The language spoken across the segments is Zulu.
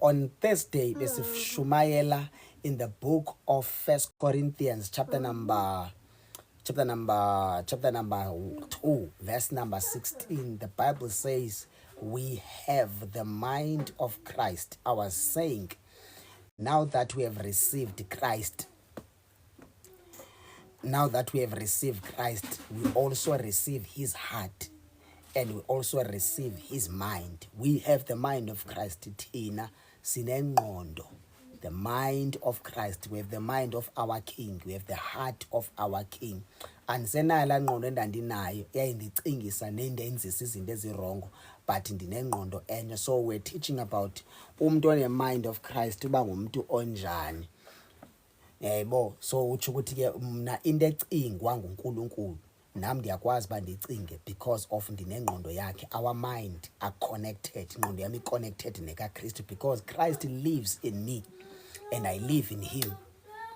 On Thursday besishumayela in the book of First Corinthians chapter number 2 verse number 16. The Bible says we have the mind of Christ. I was saying, now that we have received Christ, we also receive his heart, and we also receive his mind. We have the mind of Christ. Tina sinengqondo, the mind of Christ. We have the mind of our King. We have the heart of our King. Andisenayo laa ngqondo endandinayo eyayindicingisa nendenzisa izinto ezirongo, but ndinengqondo enye. So we're teaching about umuntu one-mind of Christ, uba ngumuntu onjani. Yebo, so utsho ukuthi ke mna into ecingwa nguNkulunkulu nami ndiyakwazi ba ndicinge because of ndinengqondo yakhe. Our mind are connected, ingqondo yami connected nekaKristu because Christ lives in me and I live in him.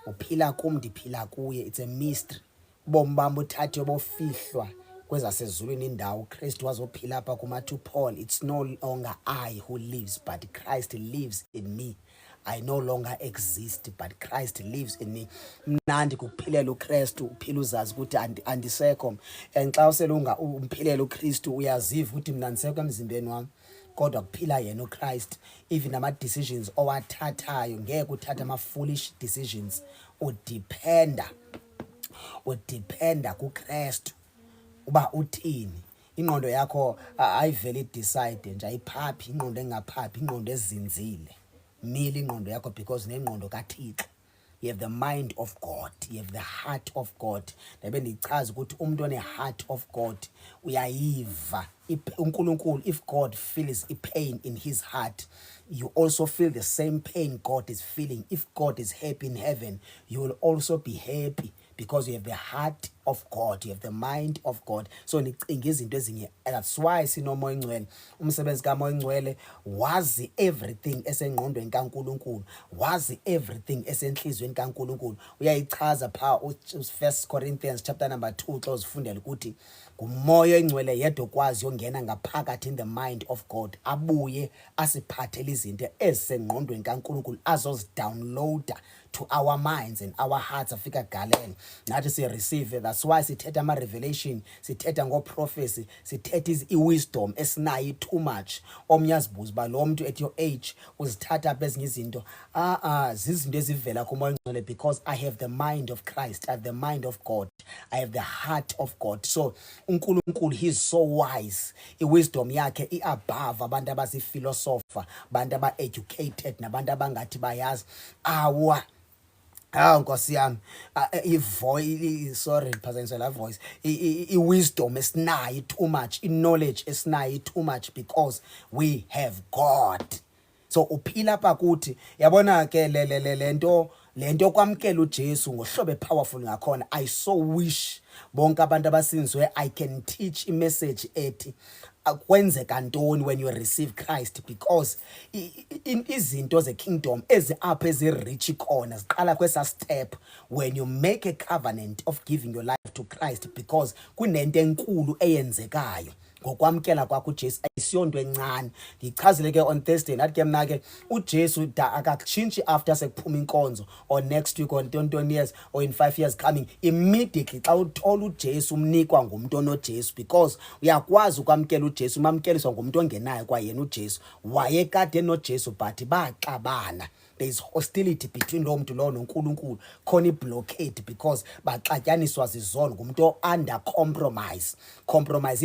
Uphila kum ndiphila kuye. It's a mystery. Ubomi bam buthathe bofihlwa kwezasezulwini indawo uKristu wazophila apha kuma to Paul. It's no longer I who lives, but Christ lives in me. I no longer exist, but Christ lives in me. Mnandi kuphilela uKristu, uphila uzazi ukuthi andisekho. And xa uselunga umphilela uKristu uyaziva ukuthi mina ndisekho emzimbeni wami, kodwa kuphila yena uKristu. Even ama decisions owathathayo ngeke uthatha ama foolish decisions. Udependa kuKristu uba uthini. Ingqondo yakho ayivele decide nje ayiphaphi, ingqondo engaphaphi, ingqondo ezinzile. Mili ingqondo yakho because nengqondo kaThixo. You have the mind of God, you have the heart of God. Nabe ndichaza ukuthi umuntu one heart of God uyayiva uNkulunkulu. If God feels a pain in his heart, you also feel the same pain God is feeling. If God is happy in heaven, you will also be happy because you have the heart of God, you have the mind of God. So nicinga izinto ezinye. That's why sinomoya ingcwele. Umsebenzi kamoya ingcwele wazi everything esengqondweni kaNkulunkulu, wazi everything esenhlizweni kaNkulunkulu. Uyayichaza pha First Corinthians chapter number 2 xa uzifundela ukuthi ngumoya ingcwele yedwa okwazi yongena ngaphakathi in the mind of God, abuye asiphathele izinto ezisengqondweni kaNkulunkulu, azozidownloada to our minds and our hearts. Afika galeni nathi si receive. That's why sithetha ama revelation, sithetha ngo prophecy, sithetha wisdom esinayo too much. Omnye azibuza ba lo muntu at your age uzithatha bezinye izinto. Zizinto ezivela kumoya ingcwele because I have the mind of Christ, I have the mind of God, I have the heart of God. So uNkulunkulu, he's so wise. Wisdom yakhe above abantu abaziphilosopher, abantu aba educated nabantu abangathi bayazi. Nkosi yami, sorry phazanyiswa la voice. Wisdom esinayo too much, knowledge esinayo too much because we have God. So uphila apha kuthi, yabona ke lento kwamkela uJesu ngohlobo powerful ngakhona. I so wish bonke abantu abasinzwe I can teach a message ethi kwenzeka ntoni when you receive Christ, because izinto ze kingdom ezi up ezi rich khona ziqala kwesa step when you make a covenant of giving your life to Christ, because kunento enkulu eyenzekayo ngokwamkela kwakho uJesu. Ayisiyonto encane. Ngichazile ke on Thursday nathi ke mna ke uJesu akakutshintshi after sekuphuma inkonzo or next week or 20 years or in 5 years coming. Immediately xa uthola uJesu umnikwa ngumuntu onoJesu, because uyakwazi ukwamkela uJesu mamkeliswa ngumuntu ongenayo kwayena uJesu. Wayekade noJesu but baxabana. There is hostility between lo muntu lo noNkulunkulu, khona iblockade because baxatyaniswa zizono ngumuntu under compromise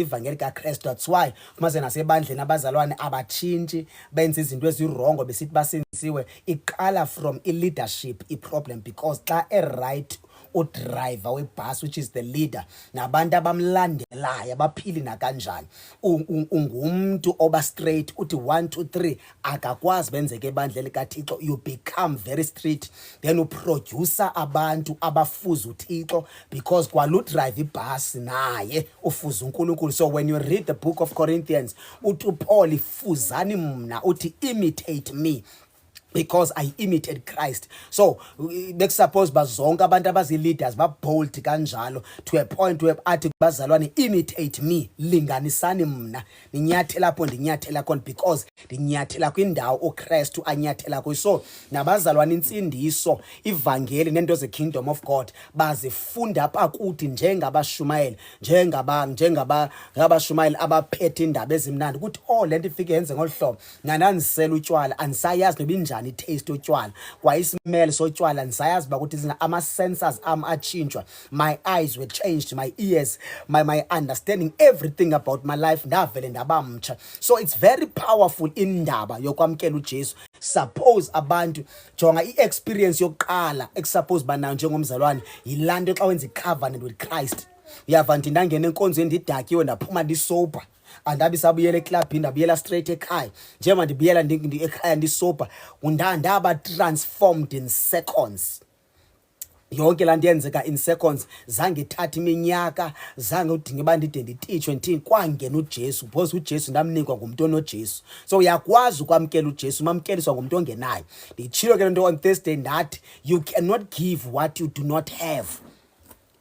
ivangeli kaKristu. That's why kumaze nasebandleni abazalwane abatshintshi benza izinto ezirongo besithi basenziwe. Iqala from leadership problem, because xa right udriver webus, which is the leader, nabantu abamlandelayo abaphili nakanjani, ungumuntu oba straight uthi 1 2 3 akakwazi benzeke ebandleni kaThixo. You become very strict, then uproducer abantu abafuza uThixo because kwalu drive ibus naye ufuza uNkulunkulu. So when you read the book of Corinthians, uthi Paul ifuzani mna, uthi imitate me. because I imitated Christ. So bekusuppose bazonke abantu abazi-leaders ba-bold kanjalo to a point where athi bazalwane imitate me, linganisani mna, ninyathela lapho ndinyathela khona because ndinyathela kwindawo uKristu anyathela kuyo. So nabazalwane insindiso, ivangeli nento ze-kingdom of God bazifunda apha kuthi njengabashumayeli, njengabashumayeli abaphethe indaba ezimnandi ukuthi le nto ifike yenze ngolu hlobo, nganandisela utywala andisayazi noba injani i-taste yotywala, kwayisimele sotywala andisayazi uba ukuthi ama-sensors achintshwa, my eyes were changed, my ears, my understanding, everything about my life ndavele ndabamtsha. So it's very powerful indaba yokwamkela uJesu. Suppose abantu jonga i-experience yokuqala ekusuppose banayo njengomzalwane yilaa nto xa wenza i-covenant with Christ. Uyava nti ndangena enkonzweni ndidakiwe ndaphuma ndisober, andabi sabuyela eklabhini ndabuyela straight ekhaya. Njengoba ndibuyela ekhaya ndisober, ndaba transformed in seconds. Yonke laa nto yenzeka in seconds, zange ithatha iminyaka, zange udinge uba ndide ndititshwe ndithini, kwangena uJesu because uJesu ndamnikwa ngumntu onoJesu. So uyakwazi ukwamkela uJesu, umamkeliswa ngumntu ongenayo. Nditshilo ke le nto on Thursday ndathi you cannot give what you do not have.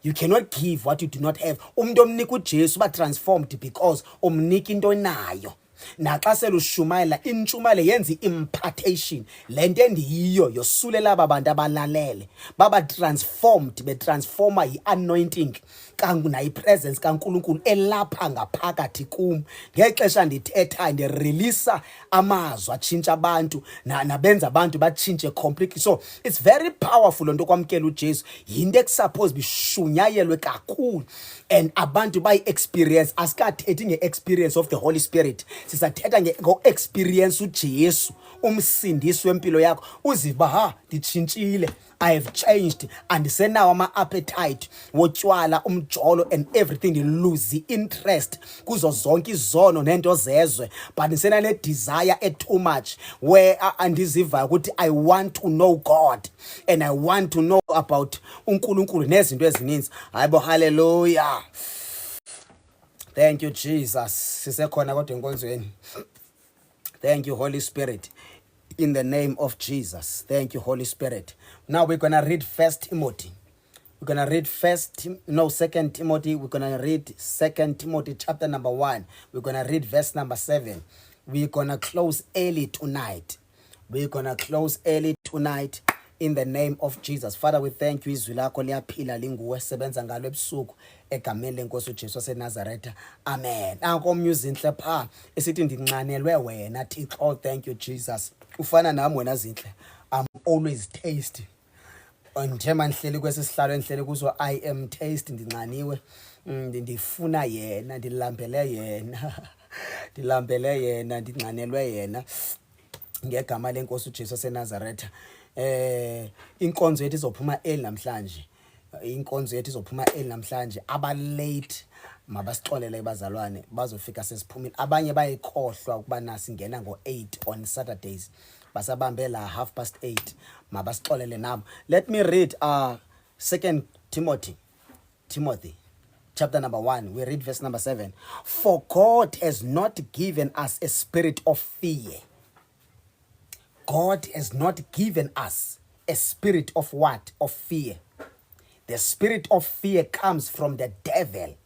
You cannot give what you do not have. Umuntu omnika uJesu ba transformed because umnika into onayo. Naxa selushumayela intshumayelo yenza impartation, lento endiyiyo yosulela aba bantu abalalele baba transformed, betransforma yi-anointing nayi-presence kaNkulunkulu elapha ngaphakathi kum. Ngexesha ndithethayo ndireleasa amazwi atshintsha abantu nabenza abantu batshintshe completely. So it's very powerful lento kwamkela uJesu, yinto ekusuppose bishunyayelwe kakhulu and abantu bayi-experience. Asikathethi nge-experience of the Holy Spirit, sisathetha ngo-experience uJesu, umsindisi wempilo yakho, uziva nditshintshile, I have changed, andisenawo ama-appetite wotywala, umjolo and everything. Ndilose the interest kuzo zonke izono nento zezwe, but ndisena ne-desire too much where andizivayo ukuthi I want to know God and I want to know about uNkulunkulu nezinto ezininzi. Hayibo, hallelujah. Thank you Jesus. Sisekhona kodwa enkonzweni. Thank you Holy Spirit. In the name of Jesus. Thank you Holy Spirit. Now we're going to read 1 Timothy. We're going to read 2 Timothy. We're going to read 2 Timothy chapter number 1. We're going to read verse number 7. We're going to close early tonight. We're going to close early tonight. In the name of Jesus. Father, we thank you. Izwi lakho liyaphila linguwe, sebenza ngalo ebusuku egameni lenkosi uJesu waseNazaretha. Amen. Nankomnye uzinhle pha esithi ndinxanelwe wena Thixo. Oh, thank you Jesus. Ufana nami wena zinhle. I'm always tasty. Njengoba ndihleli kwesisihlalo endihleli kuso, I am tasty, ndinxaniwe. Ndifuna yena, ndilambele yena. Ndilambele yena, ndinxanelwe yena ngegama lenkosi uJesu waseNazaretha. Inkonzo yethu izophuma namhlanje. Inkonzo yethu izophuma namhlanje. Aba late mabasixolele bazalwane, bazofika sesiphumile. Abanye bayikhohlwa ukuba nasingena ngo-8 on Saturdays, basabambe la 8:30. Mabasixolele nabo. Let me read 2 Timothy chapter number 1. We read verse number 7. For God has not given us a spirit of fear. God has not given us a spirit of what? Of fear. The spirit of fear comes from the devil.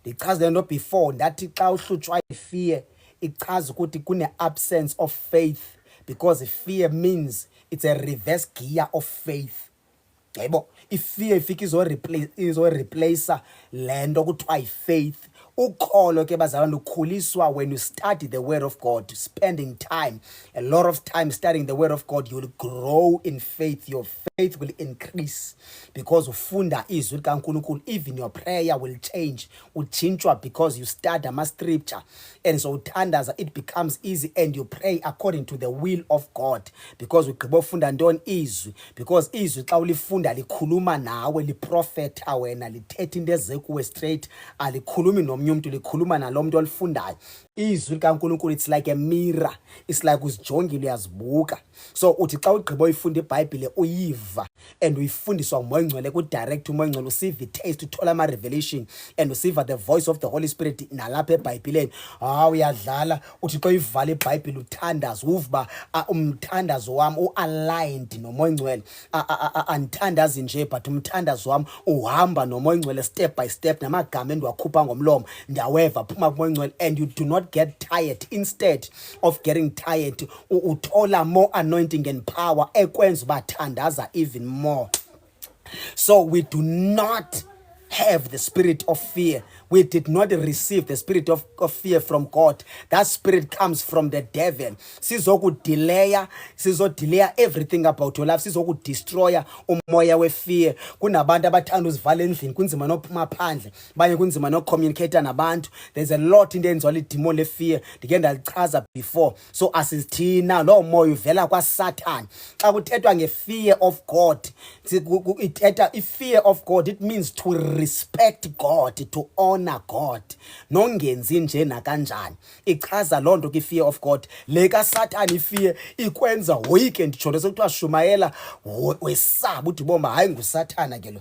Because they know before that xa uhlutshwa fear, ichaza ukuthi kune absence of faith, because fear means it's a reverse gear of faith. Yebo, if fear ifika izo-replace lento kuthiwa faith. Ukholo ke bazalwane ukhuliswa when you study the word of God, spending time, a lot of time studying the word of God, you will grow in faith. Your faith will increase because ufunda izwi likaNkulunkulu. Even your prayer will change, uchintshwa because you study ama scripture, and so uthandaza, it becomes easy and you pray according to the will of God, because ugqiba ufunda ntoni? Izwi. Because izwi xa ulifunda likhuluma nawe, liprofetha wena, lithetha into ezekuwe straight, alikhulumi nomnye umuntu, likhuluma nalo muntu olifundayo. izwi likaNkulunkulu it's like a mirror, it's like uzijongile uyazibuka. So uthi xa ugqiba uyifunda iBhayibhile uyiva and uyifundiswa ngumoya ongcwele kudirect umoya ongcwele, usiva itaste, uthola ama-revelation and usiva the voice of the Holy Spirit nalapha eBhayibhileni. Uyadlala uthi xa uyivala iBhayibhile uthandaza, uva umthandazo wami u-aligned nomoya ongcwele. Andithandazi nje but umthandazo wami uhamba nomoya ongcwele step by step, namagama endiwakhupha ngomlomo ndiyaweva phuma kumoya ongcwele, and you do not get tired. Instead of getting tired, uthola more anointing and power ekwenza uba thandaza even more. So we do not have the spirit of fear. We did not receive the spirit of fear from God. That spirit comes from the devil. Sizokudelaya everything about your life. Sizokudestroya umoya we-fear. Kunabantu abathanda uzivala endlini, kunzima nophuma phandle, banye kunzima no-communicate nabantu. There's a lot into enziwa lidemon le-fear. Ndike ndalichaza before. So asithina lo moya uvela kwaSathane. Xa kuthethwa nge-fear of God, i-fear of God, it means to respect God, to honor God. Nongenzi nje nakanjani. Ichaza loo nto ki-fear of God. Le kaSathane i-fear ikwenza woyike, nditsho nto sekuthiwa shumayela wesaba uthi bomba hayi nguSathana ke lo.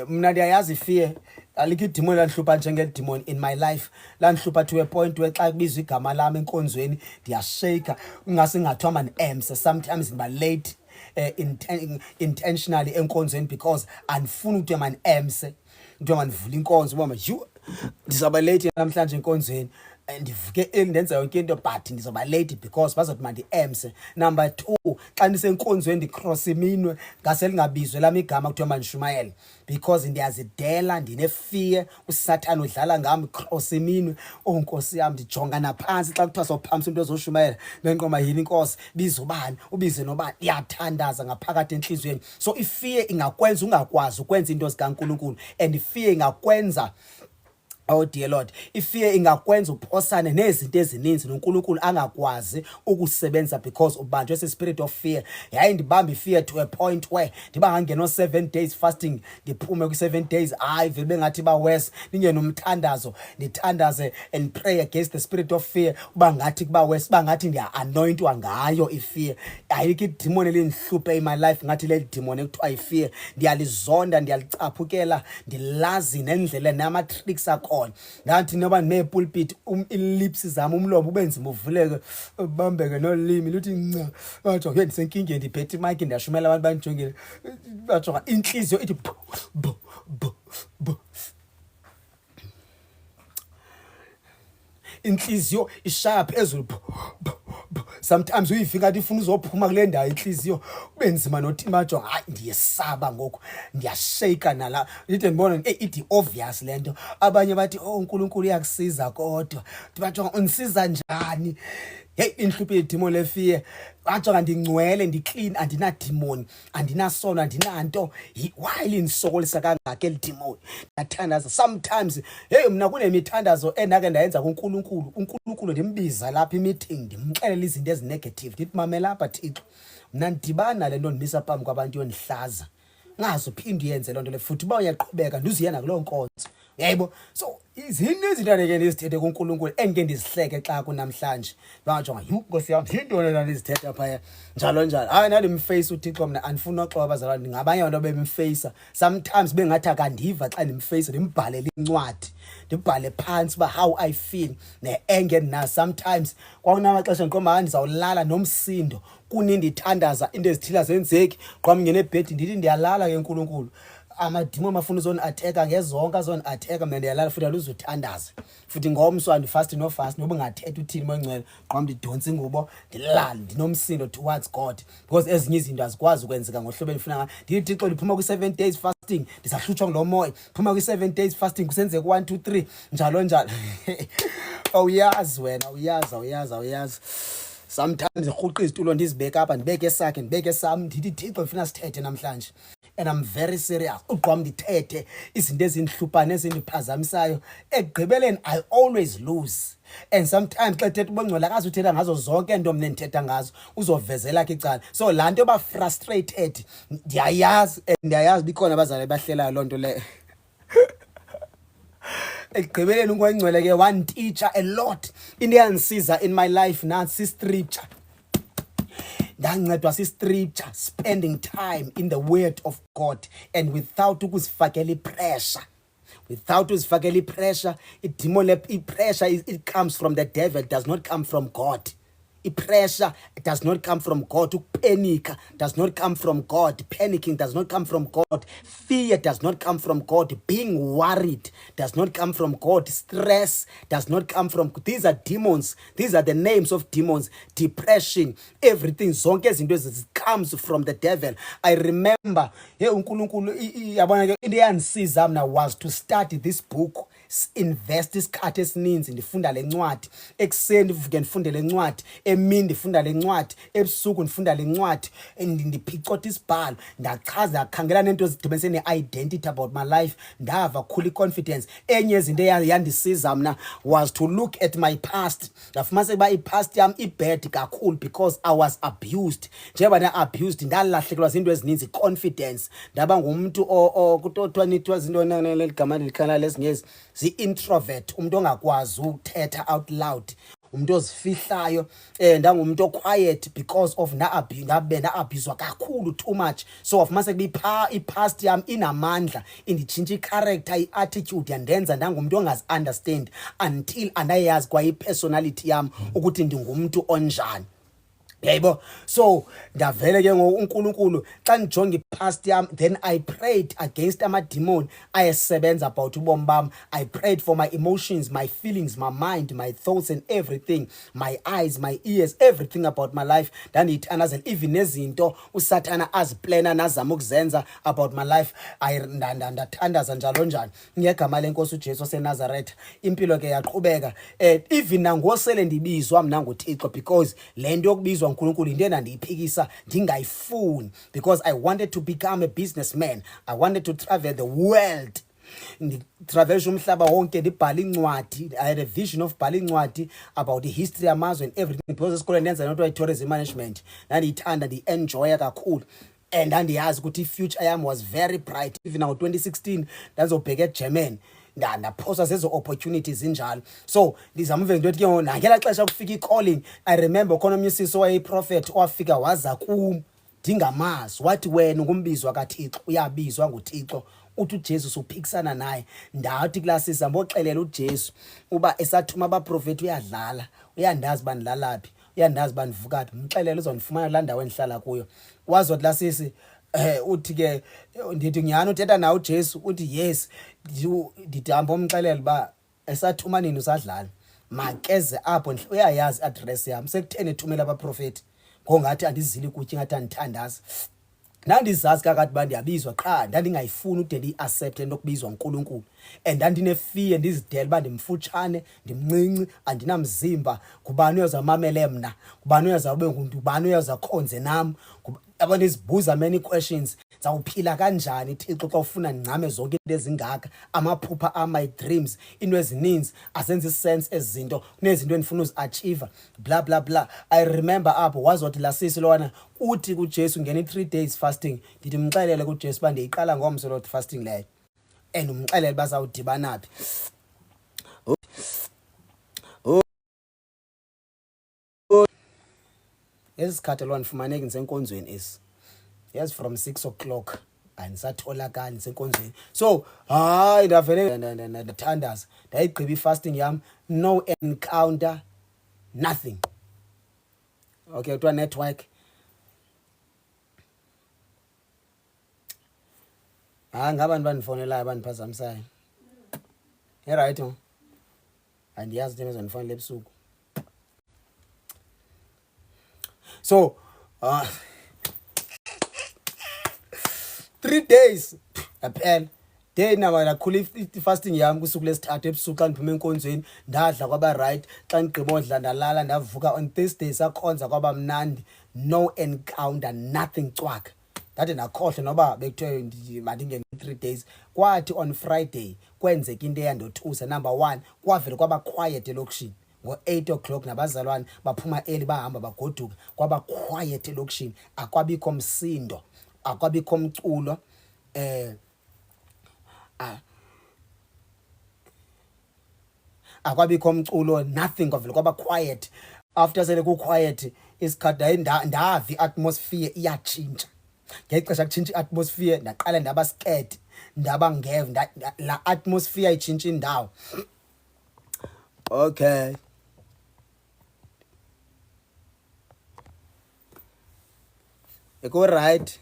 Mna ndiyayazi i-fear alikho idemon landihlupha njengedemon in my life. Landihlupha to a point where xa kubizwa igama lami enkonzweni ndiyashake, ungasingathiwa mani-emse. Sometimes ndiba late intentionally enkonzweni because andifuni ukuthi mani-emse, nto mandivula inkonzo uboma ndizawuba late namhlanje enkonzweni. Ndivuke ndenza yonke into but ndizawuba late because bazothi mandi-emse. Number 2, xa ndisenkonzweni ndicross iminwe ngase lingabizwe lami igama kuthiwa mandishumayele because ndiyazidela, ndine-fear. uSathane udlala ngami, cross iminwe. Nkosi yam, ndijonga naphantsi xa kuthiwa sawuphambisa umuntu ozoshumayela nenqoma yini inkosi, biza ubani, ubize nobani. Ndiyathandaza ngaphakathi enhliziyweni. So i-fear ingakwenza ungakwazi ukwenza into zikaNkulunkulu, and i-fear ingakwenza, oh dear Lord, i-fear ingakwenza uphosane nezinto ezininzi noNkulunkulu angakwazi ukusebenza because ubanjwe spirit of fear. Yayi ndibamba i-fear to a point where ndiba ngangena 7 days fasting, ndiphume kwi-7 days hayi vele bengathi ba worse, ndingena umthandazo ndithandaze and pray against the spirit of fear, uba ngathi kuba worse, uba ngathi ndiya-anointwa ngayo i-fear. Ayikho idemon elindihluphe in my life ngathi le demon ekuthiwa i-fear. Ndiyalizonda, ndiyalicaphukela, ndilazi nendlela nama-tricks akho. Ngathi noba ndine-pulpit ilips zami umlomo ubenzima uvuleke ubambeke nolimi luthi nca. Bajonge ndisenkingeni, ndiphethe imike ndiyashumela abantu bandijongile, bajonga inhliziyo ithi bu. Inhliziyo ishaya phezulu. Sometimes uyifika athi ifuna uzophuma kule ndawo inhliziyo kube nzima nothi majonga hayi ndiyesaba ngoku, ndiyashake nala. Lithi ndibona ithi obvious lento. Abanye bathi uNkulunkulu uyakusiza kodwa bajonga undisiza njani. Inhluphe idemon le-fear. Bajonga ndingcwele, ndiclean, andinademon, andinasono, andinanto. Why lindisokolisa kangaka eli demon? Ndiyathandaza sometimes. Mna kunemithandazo endake ndayenza kuNkulunkulu. uNkulunkulu ndimbiza lapha i-meeting ndimxelela izinto ezinegative, ndithi mamela apha Thixo, mna ndidibana le nto ndimisa phambi kwabantu yondihlaza, ngazi uphinde uyenze loo nto le futhi uba uyaqhubeka ndizuye nakuloo nkonzo. Yayibo, so izinto ezintandeke ndizithethe kuNkulunkulu endike ndizihleke xa kunamhlanje. Bangajonga Nkosi yam yintoni lena ndizithetha phaya njalo njalo. Hayi ndandimface uThixo, mna andifuni noxoka abazalwane, ndingabanye abantu bemface. Sometimes bengathi akandiva xa ndimface, ndimbhalele incwadi, ndibhale phantsi uba how I feel ne-anger endinayo. Sometimes kwakunamaxesha ndiqomba ndizawulala nomsindo kunindithandaza into ezithile zenzeki, gqwa mngene ebhedi ndithi ndiyalala ke uNkulunkulu. Amadimo amafuna uzoni-atheka ngezonke azoni-atheka, mna ndiyalala futhi aluzuthandaza. Futhi ngomso andifasti nofasti noba ungathetha uthini moya ongcwele, gqwa ndidonsa ingubo ndilale ndinomsindo towards God because ezinye izinto azikwazi ukwenzeka ngohlobo endifuna ngalo. Ndithi Thixo ndiphuma kwi-7 days fasting ndisahlutshwa ngulo moya, phuma kwi-7 days fasting kusenzeka 1 2 3 njalo njalo. Awuyazi wena, awuyazi. Sometimes irhuqa izitulo ndizibeka apha, ndibeke esakhe, ndibeke esam, ndithi Thixo ndifuna sithethe namhlanje. And I'm very serious. Ugqwa ndithethe izinto ezindihluphayo ezindiphazamisayo. Ekugqibeleni I always lose. And sometimes xa thetha ubongcwele akazi uthetha ngazo zonke into mna ndithetha ngazo, uzovezela ke icala. So laa nto yoba frustrated ndiyayazi, and ndiyayazi bikhona abazali bahlelayo loo nto leyo. ekugqibeleni uNkwenkcwele ke one teacher a lot into eyangisiza in my life nansi scripture ndancedwa scripture spending time in the word of God and without ukuzifakela pressure. Without uzifakela pressure, pressure it comes from the devil, it does not come from God. Pressure does not come from God. Panic does not come from God. Panicking does not come from God. Fear does not come from God. Being worried does not come from God. Stress does not come from God. These are demons. These are the names of demons. Depression, everything. Zonke izinto ezi comes from the devil. I remember, uNkulunkulu yabona ke into eyangisiza mina was to study this book. Invest isikhathi esininzi ndifunda lencwadi ekseni ndivuke ndifunde lencwadi emini ndifunda lencwadi ebusuku ndifunda lencwadi ndiphicotha isibhalo ndachaza akhangela nento ezidibene ne-identity about my life ndava khulu confidence. Enye izinto yandisiza mina was to look at my past. Ndafumana ukuba i-past yam ibad kakhulu because I was abused. Njengoba na-abused ndalahlekelwa zinto ezininzi, confidence ndaba ngumuntu kuthiwa nithiwa zinto neligama likhala lesingezi zi-introvert, umuntu ongakwazi ukuthetha out loud, umuntu ozifihlayo ndangumuntu quiet because of ngabe na-abuswa kakhulu too much. So wafumana i-past yam inamandla inditshintsha i-character, i-attitude yandenza ndangumuntu ongazi-understand until andayazi kwa i-personality yam ukuthi ndingumuntu onjani. Yebo, so ndavele ke ngoUnkulunkulu xa ndijonga ipast yam, then I prayed against ama-demon ayesebenza about ubomi bam. I prayed for my emotions, my feelings, my mind, my thoughts and everything, my eyes, my ears, everything about my life. Ndandiyithandazela even nezinto usathana aziplana nazama ukuzenza about my life ndathandaza njalo njalo ngegama lenkosi uJesu waseNazaretha. Impilo ke yaqhubeka even nangosele ndibizwa mna nguThixo because le nto yokubizwa uNkulunkulu into endandiyiphikisa ndingayifuni because I wanted to become a businessman. I wanted to travel the world. Nditravelisha umhlaba wonke ndibhala incwadi. I had a vision of bhala incwadi about the history yamazwe and everything because esikoleni ndenza into tourism management. Ndandiyithanda ndi-enjoya kakhulu and ndandiyazi ukuthi i-future yam was very bright. Even now 2016 ndazobheka eGerman ndaphosa zezo opportunities injalo. So ndizama uvele ndothi ke nangela xesha kufika i-calling. I remember khona umyisisi wayeyiprofet owafika waza kum ndingamazi wathi wena ungumbizwa kaThixo, uyabizwa nguThixo, uthi uJesu uphikisana naye. Ndathi kulasisa mboxelela uJesu uba esathuma abaprofeti uyadlala, uyandazi bandlalaphi, uyandazi bandivukaphi, mxelele uzondifumana la ndawo endihlala kuyo. Wazothi lasisi uthi ke ndithi nyhani uthetha nawe uJesu, uthi yes. Ndidihamba umxelela uba esathuma nini usadlala, makeze apho uyayazi address yam. Sekutheni ethumela abaprofeti ngongathi andizili kutya ngathi andithandazi. Ndandizazi kakade uba ndiyabizwa qha ndandingayifuni ude ndiyi-accepte into yokubizwa nguNkulunkulu and ndandinefear ndizidele uba ndimfutshane, ndimncinci, andinamzimba. Ngubani uyawuzamamele mna? Ngubani uyawuzawube ngumntu? Ngubani uyawuzakhonze nam? Yabo ndizibuza many questions. Zawuphila kanjani Thixo xa ufuna ncame zonke into ezingaka, amaphupha my dreams, into ezininzi azenze sense ezinto kunezinto endifuna uzi-achieve bla bla bla. I remember apho wazothi lasisi lona uthi kuJesu ngena i-3 days fasting. Ndithi mxelele kuJesu uba ndiyiqala ngomso lo fasting leyo and umxelele bazawudibana phi. Esikhathi lona ndifumaneke ndisenkonzweni esi. Yes, from 6 o'clock andisatholakali ndisenkonzweni. So hayi ndavele ndathandaza ndayigqiba i-fasting yam, no encounter, nothing. Okay, kuthiwa network ngabantu bandifonelayo abandiphazamisayo. Right no? Andiyazi into ezondifonela ebusuku. So 3 days yaphela. Day naba nakhula i-fasting yami kusuku lesithathu ebusuku xa ndiphume enkonzweni ndadla kwaba right. Xa ndigqiba odla ndalala ndavuka on Thursday sakhonza kwaba mnandi, no encounter, nothing cwaka. Ndade ndakhohlwa noba bekuthiwe mandingene 3 days. Kwathi on Friday kwenzeka into eyandothusa. Number 1, kwavele kwaba quiet elokishini ngo-8 o'clock nabazalwane baphuma early bahamba bagoduka. Kwaba quiet elokishini, akwabikho msindo, akwabikho mculo. akwabikho umculo, nothing kwavele kwaba quiet. After sele ku quiet isikhathi ndavi atmosphere iyatshintsha. Ngexesha kutshintsha atmosphere ndaqala ndaba scared, ndaba ngeve la atmosphere itshintsha indawo. Okay. Eko right.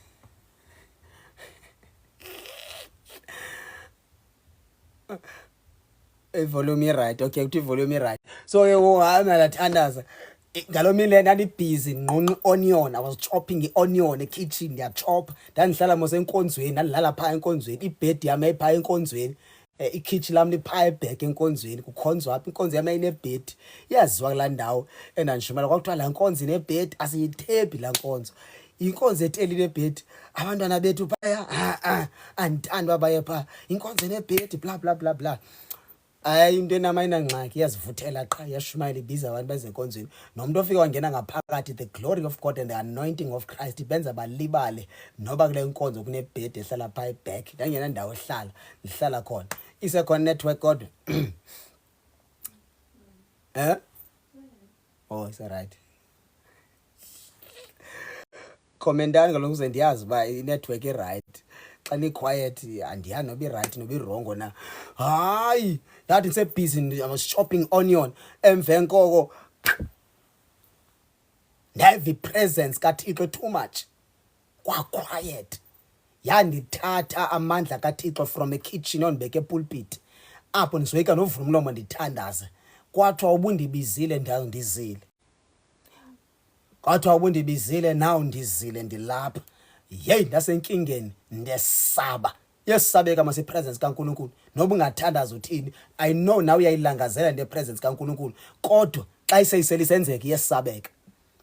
Volume right. Okay, kuthi volume right. So uhamba lathandaza. Ngalo mini le ndani busy nqonqa onion. I was chopping ionion e-kitchen, ndiyachopha. Ndandihlala mos enkonzweni, ndalala phaa enkonzweni. Ibed yami ayiphaa enkonzweni. I-kitchen lami liphaa ebhek enkonzweni. Kukhonzwa apha inkonzo yami ayinebed. Iyaziwa kulaa ndawo. Endandishumela kwakuthiwa laa nkonzo inebed, asiyithembi laa nkonzo. Inkonzo eteli nebed. Abantwana bethu phaya andithandi baye phaa. Inkonzo enebed bla bla bla bla. Hayi into enamayina ngxaki iyazivuthela qha iyashumayela ibiza abantu bezenkonzweni. Nomuntu ofika wangena ngaphakathi, the glory of God and the anointing of Christ ibenza balibale noba kule nkonzo kunebed ehlala phaa eback. Ndangena ndawo ehlala ndihlala khona. Isekhona network kodwa. Oh, it's right. Commentani kaloku ukuze ndiyazi uba i-network i-right. Xa ni-quiet andiyani noba i-right noba i-wrong na. Hayi ndathi ndisebusy, I was chopping onion. Emveni koko ndeva i-presence kaThixo too much. Kwa-quiet. Yandithatha amandla kaThixo from a kitchen ondibeke epulpit. Apho ndizoyika novula umlomo ndithandaze. Kwathiwa ubundibizile ndawo ndizile. Kwathiwa ubundibizile nawo ndizile ndilapha. Yeyi ndasenkingeni ndesaba. Yesabeka mase-presence kaNkulunkulu. Noba ungathandaza uthini, I know nawe uyayilangazela nte-presence kaNkulunkulu. Kodwa xa iseyisele isenzeka iyesabeka.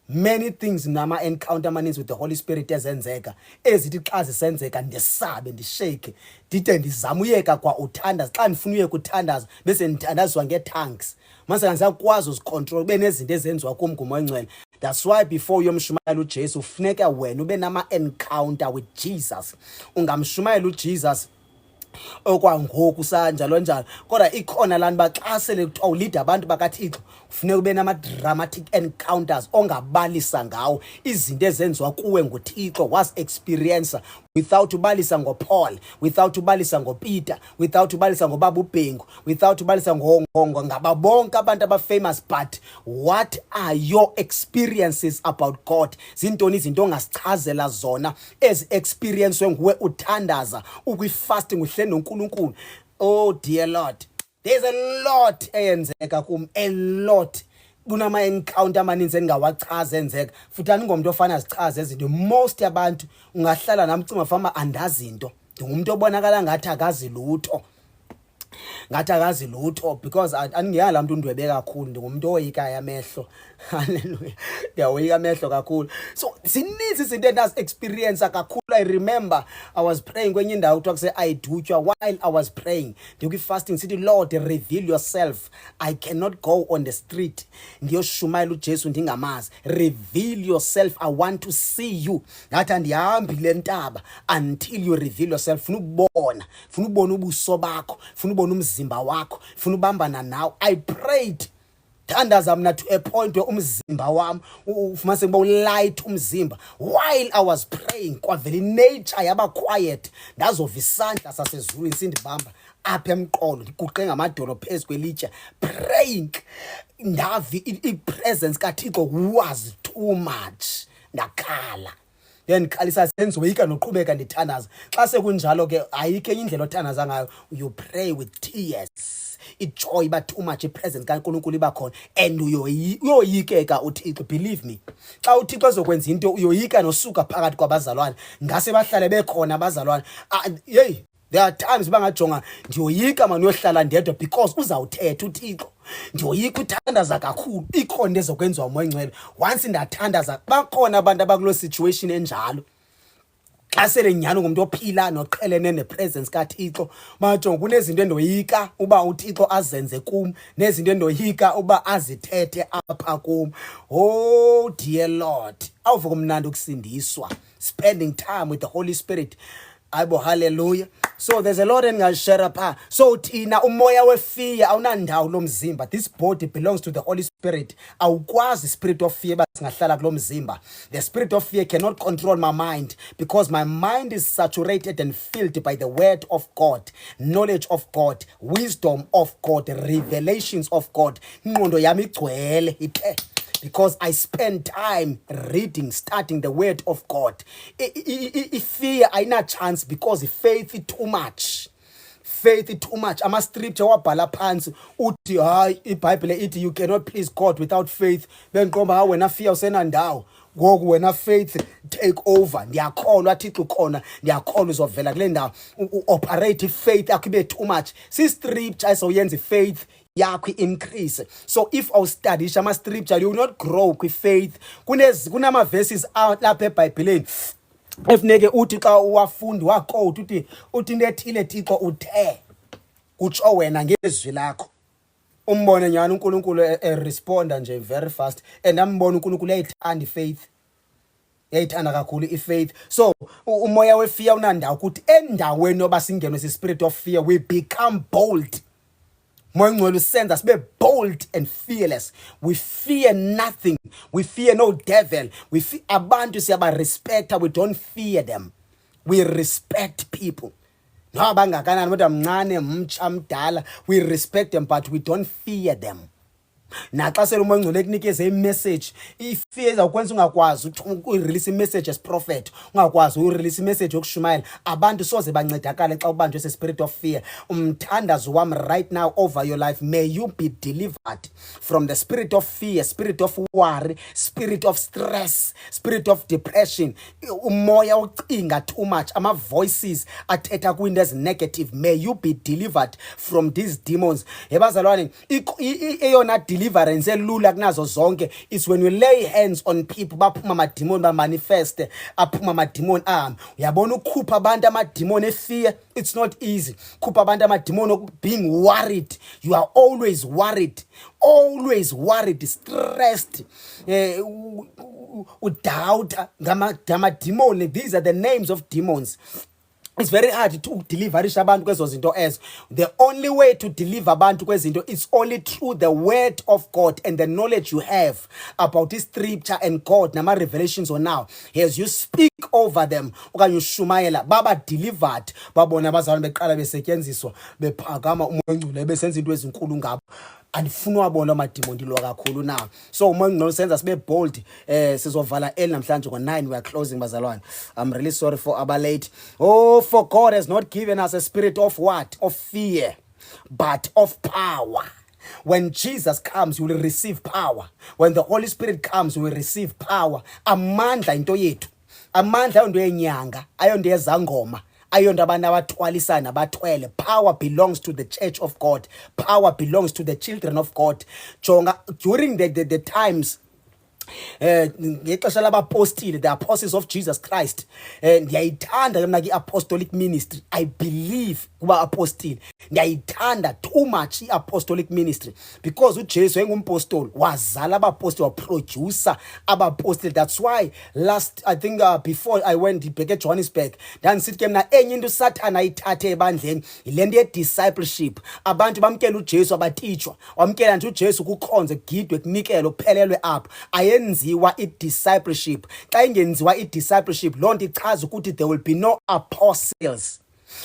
Many things nama-encounter amaninzi with the Holy Spirit ezenzeka. Ezithi xa zisenzeka ndisabe, ndishake. Ndide ndizama uyeka kwa uthandaza. Xa ndifuna uyeka uthandaza bese ndithandazwa nge-tongues. Mase ngisakwazi uzicontrol kube nezinto ezenziwa kum nguMoya Oyingcwele. That's why before uyomshumayela uJesu ufuneka wena ube nama-encounter with Jesus. Ungamshumayela uJesus okwangoku sanjalo njalo. Kodwa ikhona lana uba xa sele kuthiwa ulida abantu bakaThixo kufuneka ube nama-dramatic encounters ongabalisa ngawo izinto ezenziwa kuwe nguThixo was-experiencer, without ubalisa ngoPaul, without ubalisa ngoPeter, without ubalisa ngobaba uBhengu, without ubalisa ngaba bonke abantu abafamous. But what are your experiences about God? Zintoni izinto ongasichazela zona ezi-experiencwe nguwe uthandaza ukwi-fasting uhleli noNkulunkulu? Oh dear Lord, there's a lot eyenzeka kum, a lot. Kunama-encounter amaninzi endingawachaza enzeka futhi andingomntu ofana azichaze ezinto. Most yabantu ungahlala namcinga fama andazi into, ndingumuntu obonakala ngathi akazi lutho. Ngathi akazi lutho because andingeyanga laa mntu undwebe kakhulu, ndingumuntu owoyikayo amehlo. Hallelujah. Ndiyawoyika amehlo kakhulu. So zininzi izinto endazi-experiencer kakhulu. I remember I was praying kwenye indawo kuthiwa kuse-Ayidutywa. While I was praying ndikwi-fasting sithi, Lord reveal yourself. I cannot go on the street ndiyoshumayela uJesu ndingamazi. Reveal yourself, I want to see you. Ngathi andihambi le ntaba until you reveal yourself. Funa ukubona ubuso bakho, funa ubona umzimba wakho, funa ubambana nawe. I prayed thandaza mna to a point where umzimba wami ufumase kuba ulight umzimba. While I was praying kwavela inature yaba quiet, ndazova isandla sasezulwini sindibamba apha emqolo, ndiguqe ngamadolo phezu kwelitya praying. Ndavi i-presence kaThixo was too much, ndakhala. Then khalisa senzoyika noqhubeka ndithandaza. Xa sekunjalo ke ayikho enye indlela othandaza ngayo, you pray with tears. Ijoy iba too much, ipresence kaNkulunkulu iba khona and uyoyikeka uThixo. Believe me, xa uThixo ezokwenza into uyoyika nosuka phakathi kwabazalwane. Ngase bahlale bekhona abazalwane. Hey, there are times bangajonga ndiyoyika manje uyohlala ndedwa because uzawuthetha uThixo. Ndiyoyika uthandaza kakhulu, ikhona ezokwenziwa uMoya Oyingcwele. Once ndathandaza bakhona abantu abakulo situation enjalo. Xa sele nyhani ngumuntu ophila noqhelene nepresence kaThixo, majonga kunezinto endoyika uba uThixo azenze kum, nezinto endoyika uba azithethe apha kum. Oh dear Lord, awuvuka mnandi ukusindiswa, spending time with the Holy Spirit. Ayibo, hallelujah. So there's a lot engashare apha. So thina umoya wefear awunandawo lo mzimba. This body belongs to the Holy Spirit. Awukwazi spirit of fear basingahlala kulo mzimba. The spirit of fear cannot control my mind because my mind is saturated and filled by the word of God, knowledge of God, wisdom of God, revelations of God. Ingqondo yami igcwele ithe. Because I spend time reading, studying the word of God. Fear, I not chance because faith is too much. Faith is too much. I'm a scripture wabhala phansi uthi hayi iBhayibheli ithi you cannot please God without faith. Benqomba ha wena fear usenandawo. Ngoku wena faith take over. Ndiyakholwa Thixo khona, ndiyakholwa uzovela kule ndawo. Operate faith akube too much. Si scripture asoyenza faith yakho increase. So if I study ama scripture you will not grow with faith. Kunama verses out lapha eBhayibhelini efuneke uthi xa uwafundi waqoqa uthi into ethile Thixo uthe kutsho wena ngezwi lakho. Umbone nyani uNkulunkulu responda nje very fast and ambona uNkulunkulu uyayithanda ifaith. Yayithanda kakhulu ifaith. So umoya wefear unandawo ukuthi endaweni oba singenwe si spirit of fear we become bold. Moya ngcwele usenza sibe bold and fearless. We fear nothing. We fear no devil. We fear abantu siyaba respect. We don't fear them. We respect people. No bangakanani kodwa mncane mtsha mdala we respect them but we don't fear them. Naxa sele umoya ngcwele ekunikeze imessage ifear izakwenza ungakwazi ukurelease imessage as prophet, ungakwazi ukurelease imessage yokushumayela abantu soze bancedakala xa ubanjwe ese spirit of fear. Umthandazo wami right now over your life, may you be delivered from the spirit of fear, spirit of worry, spirit of stress, spirit of depression, umoya ocinga too much, ama voices athetha kwinto ezi negative. May you be delivered from these demons. Yebazalwane eyona deliverance elula kunazo zonke is when we lay hands on people baphuma ama demon ba manifest aphuma ama demon uyabona ukukhupha abantu ama demon efear. It's not easy. Khupha abantu ama demon being worried. You are always worried, stressed, doubt ngama demon. These are the names of demons. It's very hard to deliver abantu kwezo zinto ezo. The only way to deliver abantu kwezinto is only through the word of God and the knowledge you have about this scripture and God nama revelations on now. As you speak over them, okanye ushumayela baba delivered, babona abazalwane beqala besetyenziswa bephakama umoya ngcwele besenza into ezinkulu ngabo. Andifuna wabona amadimoni ndilwa kakhulu now. So umoya ngcwele senza sibe bold. Sizovala namhlanje ngo9 we are closing bazalwane. I'm really sorry for aba late. Oh, for God has not given us a spirit of what? Of fear, but of power. When Jesus comes, you will receive power. When the Holy Spirit comes, you will receive power. Amandla into yethu. Amandla ayonto yenyanga, ayonto yezangoma. Ayonto abantu abathwalisana bathwele. Power belongs to the church of God. Power belongs to the children of God. Jonga during the times ngexesha labapostile, the apostles of Jesus Christ, ndiyayithanda mna apostolic ministry. I believe kuba apostile ndiyayithanda too much apostolic ministry because uJesu engumpostoli wazala abapostoli waproducer abapostoli. That's why last I think before I went back at Johannesburg ndandisithi ke mna enye into uSathana ayithathe ebandleni yilento ye discipleship. Abantu bamkela uJesu abatitshwa, wamkela nje uJesu kukhonze kugidwe kunikele kuphelelwe apha. Ayenziwa i-discipleship. Xa ingenziwa i-discipleship loo nto ichaza ukuthi there will be no apostles.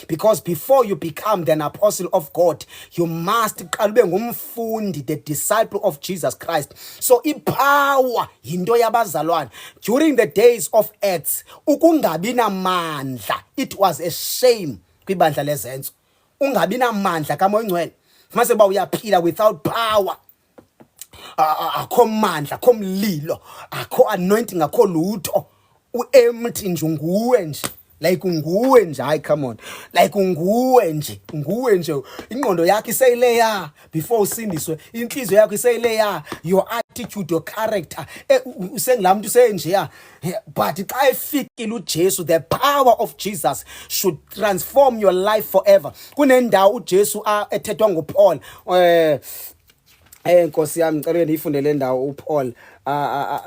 Because before you become an apostle of God, you must qala ube ngumfundi, the disciple of Jesus Christ. So ipower yinto yabazalwane. During the days of Acts, ukungabi namandla, it was a shame kwibandla lezenzo. Ungabi namandla kaMoya Ngcwele. Mase ba uyaphila without power. Akho mandla, akho mlilo, akho anointing, akho lutho. Empty nje nguwe nje. Like nguwe nje, hayi come on. Like nguwe nje ingqondo yakho iseyileya before usindiswe, inhliziyo yakho iseyileya, your attitude, your character usengilamuntu usenje. But xa efikile uJesu, the power of Jesus should transform your life forever. Kunendawo uJesu ethethwa nguPaul, Nkosi yami ngicela ndiyifunde le ndawo uPaul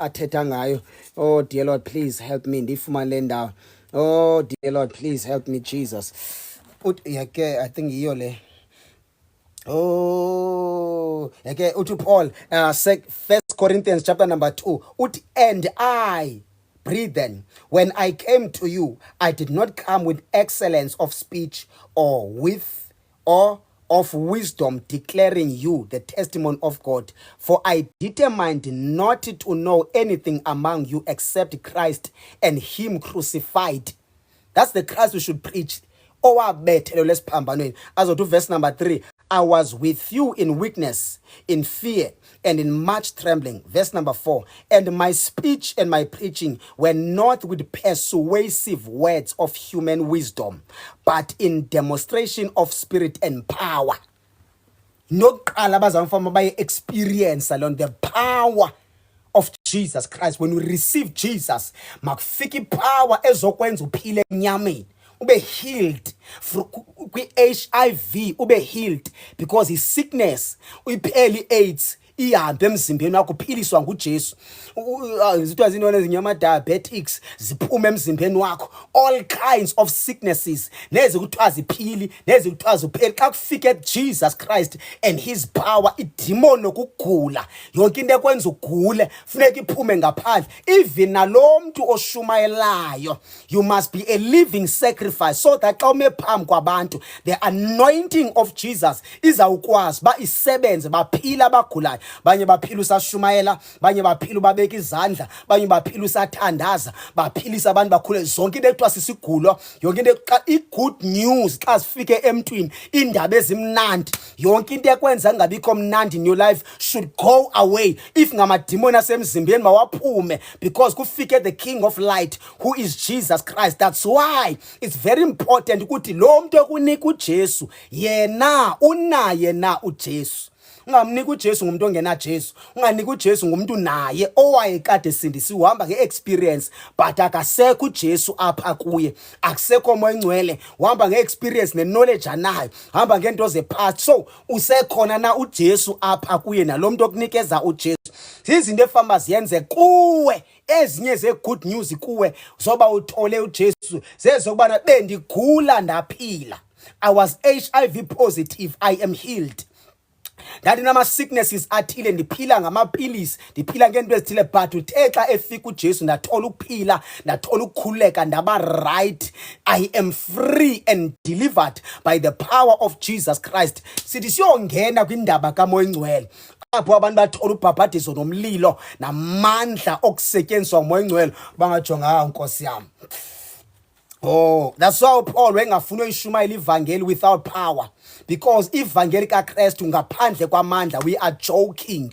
athetha ngayo. Oh dear Lord, please help me ndifumane le ndawo. Oh dear Lord, please help me Jesus. yake I think yiyo le. Oh, okay, uthi Paul, 1 Corinthians chapter number 2, uthi, and I, brethren, when I came to you, I did not come with excellence of speech or of wisdom, declaring you the testimony of God. For I determined not to know anything among you except Christ and him crucified. That's the Christ we should preach. As to verse number 3, I was with you in weakness, in fear, and in much trembling. Verse number 4, and my speech and my preaching were not with persuasive words of human wisdom, but in demonstration of spirit and power. Nokuqala bazamfama baye experience alone the power of Jesus Christ. When we receive Jesus, makufika ipower ezokwenza uphile enyameni. Ube healed kwi-HIV, ube healed because his sickness uyipheli AIDS ihambe emzimbeni wakho uphiliswa nguJesu. Izitwa zinona ezinyama diabetics ziphume emzimbeni wakho, all kinds of sicknesses nezi kuthiwa ziphili nezi kuthiwa zipheli xa kufike Jesus Christ and his power. Idemon nokugula yonke into ekwenza ugule funeka iphume ngaphandle. Even nalomuntu oshumayelayo, you must be a living sacrifice so that xa ume phambi kwabantu the anointing of Jesus izawukwazi ba isebenze baphila abagulayo. Banye baphila usashumayela, banye baphila ubabeka izandla, banye baphila usathandaza, baphilisa abantu bakhule zonke into ekuthiwa sisigulo, yonke into i-good news xa sifike emntwini, indaba ezimnandi, yonke into ekwenza ngabikho mnandi in your life should go away. If ngamadimoni asemzimbeni mawaphume because kufike the King of Light who is Jesus Christ. That's why it's very important ukuthi lo muntu okunika uJesu yena unaye na uJesu. Ungamnika uJesu ngumuntu ongena Jesu, unganika uJesu ngumuntu naye owayekade sindisiwe uhamba ngeexperience but akasekho uJesu apha kuye, akusekho moya engcwele, uhamba ngeexperience neknowledge anayo, hamba ngento zepast. So usekhona na uJesu apha kuye nalomuntu okunikeza uJesu. Izinto efamba ziyenze kuwe ezinye ze good news kuwe zoba uthole uJesu zezokubana bendigula ndaphila. I was HIV positive, I am healed. Ndathi nama sicknesses athile ndiphila ngamapilisi, ndiphila ngento ezithile but uthe xa efika uJesu ndathola ukuphila, ndathola ukukhuleka, ndaba right. I am free and delivered by the power of Jesus Christ. Sithi siyongena kwindaba kaMoya Engcwele apho abantu bathola ubhabhadiso nomlilo namandla okusetyenziswa uMoya Engcwele bangajonga Nkosi yami. Oh, that's why Paul wengafuna uyishumayela ivangeli without power, because ivangeli kaKristu ngaphandle kwamandla we are joking.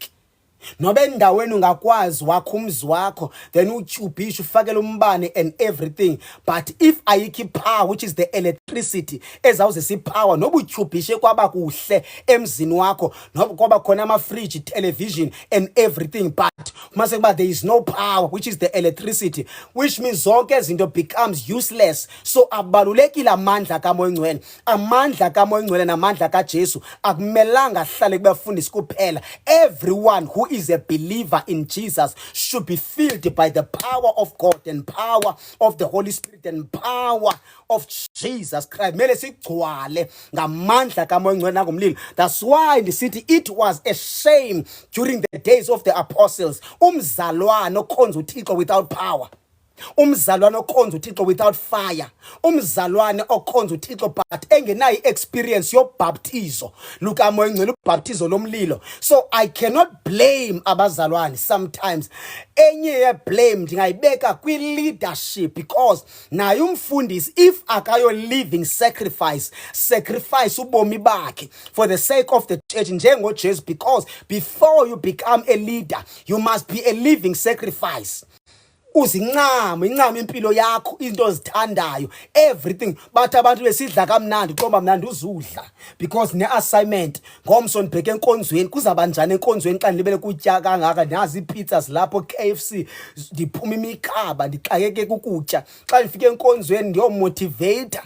Nobe endaweni ungakwazi wakho umzi wakho then utyubhisha ufakele umbane and everything, but if ayikho power which is the electricity ezawuze sipower noba utyubhishe kwaba kuhle emzini wakho noba kwaba khona ama fridge, television and everything, but mase kuba there is no power which is the electricity, which means zonke izinto becomes useless. So abalulekile amandla kaMoya Engcwele, amandla kaMoya Engcwele namandla kaJesu akumelanga ahlale kubafundisi kuphela. Everyone who is a believer in Jesus should be filled by the power of God and power of the Holy Spirit and power of Jesus Christ. Mele sigcwale ngamandla kaMoya Engcwele nangomlilo. That's why in the city it was a shame during the days of the apostles. Umzalwane okhonza uThixo without power, umzalwane okhonza uThixo without fire, umzalwane okhonza uThixo but engenayo experience yobhaptizo lukaMoya Engcwele, ubhaptizo lomlilo. So I cannot blame abazalwane sometimes. Enye ye blame ndingayibeka kwi leadership, because naye umfundisi if akayo living sacrifice ubomi bakhe for the sake of the church njengoJesu, because before you become a leader you must be a living sacrifice. Uzincama impilo yakho, into ozithandayo, everything. Bathi abantu besidla kamnandi qoba mnandi uzudla because ne assignment ngomso ndibheke enkonzweni kuzaba njani enkonzweni xa ndilibele kutya kangaka, nazi ipizzas lapho KFC, ndiphuma imikhaba ndixakeke ukutya. Xa ndifike enkonzweni ndiyomotivator,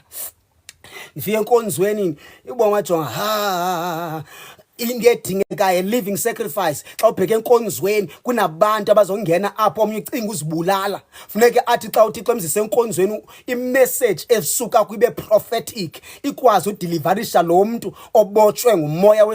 ndifike enkonzweni ibonga jonga into edingekayo living sacrifice. Xa ubheke enkonzweni kunabantu abazongena apho omnye ucinga uzibulala, funeke athi xa uThixo emzise enkonzweni imessage esuka kwibe prophetic ikwazi udeliverisha lo muntu obotshwe ngumoya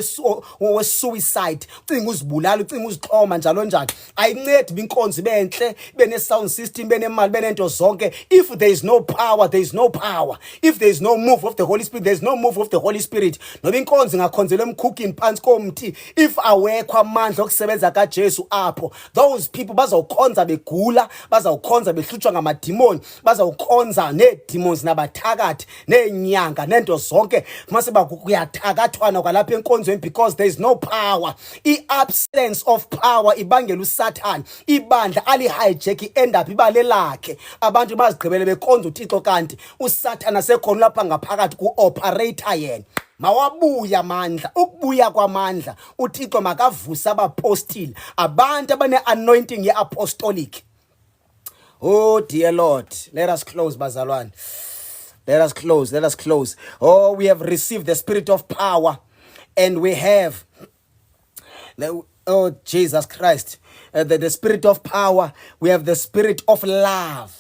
we-suicide, ucinga uzibulala, ucinga uzixhoma njalo njalo. Ayincedi inkonzo benhle, bene sound system, benemali, benento zonke. If there is no power, there is no power. If there is no move of the Holy Spirit, there is no move of the Holy Spirit. Noba inkonzo ingakhonzelwa emkhukhini phansi komthi, if awekho amandla okusebenza kaJesu apho, those people bazawukhonza begula, bazawukhonza behlutshwa ngamadimoni, bazawukhonza needemons nabathakathi neenyanga nento zonke mase bakuyathakathwana kwalapha enkonzweni, because there is no power. I-absence of power ibangela uSathane ibandla ali-hijack end up ibale lakhe, abantu bazigqibele bekhonza uThixo kanti uSathane asekhona lapha ngaphakathi ku-operator yena. Mawabuya amandla, ukubuya kwamandla uThixo makavuse abapostile, abantu abane-anointing ye-apostolic. Oh dear Lord, let us close bazalwane. Let us close. Oh, we have received the spirit of power, and we have oh Jesus Christ, the spirit of power. We have the spirit of love.